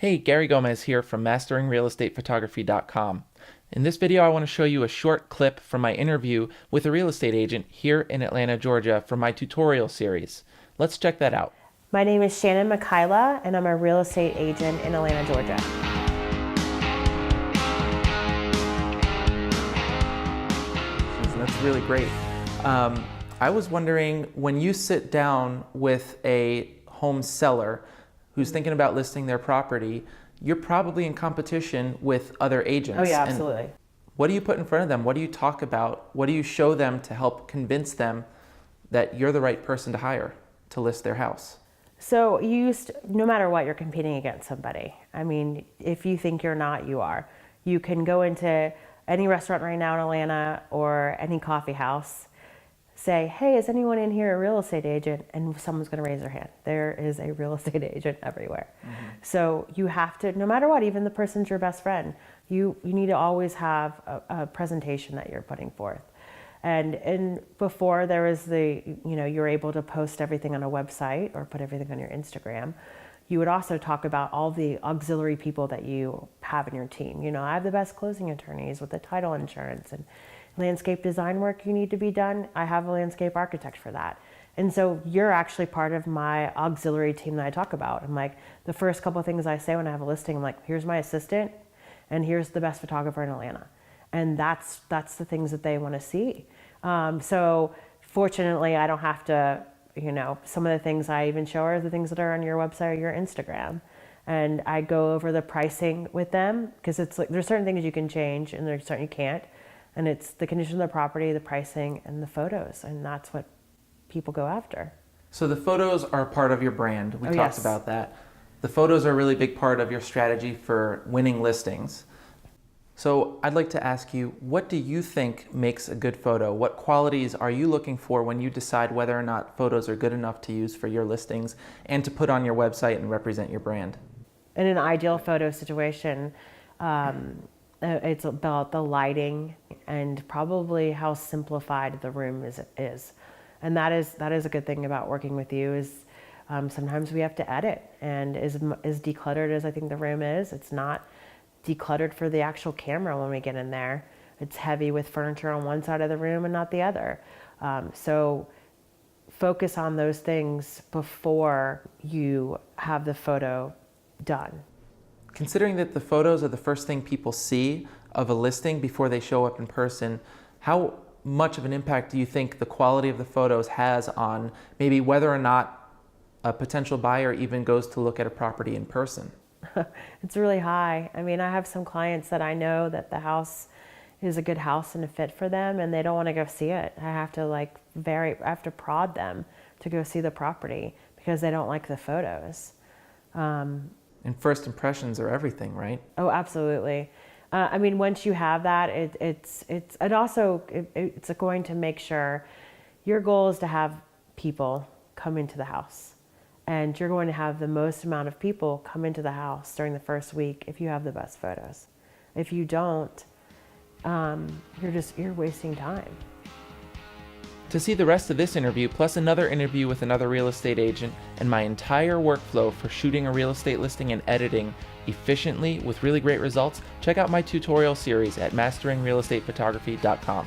Hey, Garey Gomez here from masteringrealestatephotography.com. In this video, I want to show you a short clip from my interview with a real estate agent here in Atlanta, Georgia from my tutorial series. Let's check that out. My name is Shannon Mikhaila, and I'm a real estate agent in Atlanta, Georgia. That's really great. I was wondering, when you sit down with a home seller who's thinking about listing their property, you're probably in competition with other agents. Oh yeah, absolutely. And what do you put in front of them? What do you talk about? What do you show them to help convince them that you're the right person to hire to list their house? So no matter what, you're competing against somebody. I mean, if you think you're not, you are. You can go into any restaurant right now in Atlanta or any coffee house, say, hey, is anyone in here a real estate agent? And someone's going to raise their hand. There is a real estate agent everywhere. Mm-hmm. So you have to, no matter what, even the person's your best friend, you need to always have a presentation that you're putting forth. And before there was you're able to post everything on a website or put everything on your Instagram. You would also talk about all the auxiliary people that you have in your team. I have the best closing attorneys with the title insurance and landscape design work you need to be done. I have a landscape architect for that. And so you're actually part of my auxiliary team that I talk about. I'm like, the first couple of things I say when I have a listing, I'm like, here's my assistant and here's the best photographer in Atlanta. And that's the things that they want to see. So fortunately, I don't have to, some of the things I even show are the things that are on your website or your Instagram. And I go over the pricing with them because it's like, there's certain things you can change and there's certain you can't. And it's the condition of the property, the pricing, and the photos. And that's what people go after. So the photos are part of your brand. We talked yes. about that. The photos are a really big part of your strategy for winning listings. So I'd like to ask you, what do you think makes a good photo? What qualities are you looking for when you decide whether or not photos are good enough to use for your listings and to put on your website and represent your brand? In an ideal photo situation, it's about the lighting and probably how simplified the room is. And that is a good thing about working with you is sometimes we have to edit, and as decluttered as I think the room is, it's not decluttered for the actual camera when we get in there. It's heavy with furniture on one side of the room and not the other. So focus on those things before you have the photo done. Considering that the photos are the first thing people see of a listing before they show up in person, how much of an impact do you think the quality of the photos has on maybe whether or not a potential buyer even goes to look at a property in person? It's really high. I mean, I have some clients that I know that the house is a good house and a fit for them, and they don't want to go see it. I have to prod them to go see the property because they don't like the photos. And first impressions are everything, right? Oh, absolutely. I mean, once you have that, it's going to make sure your goal is to have people come into the house. And you're going to have the most amount of people come into the house during the first week if you have the best photos. If you don't, you're wasting time. To see the rest of this interview, plus another interview with another real estate agent, and my entire workflow for shooting a real estate listing and editing efficiently with really great results, check out my tutorial series at masteringrealestatephotography.com.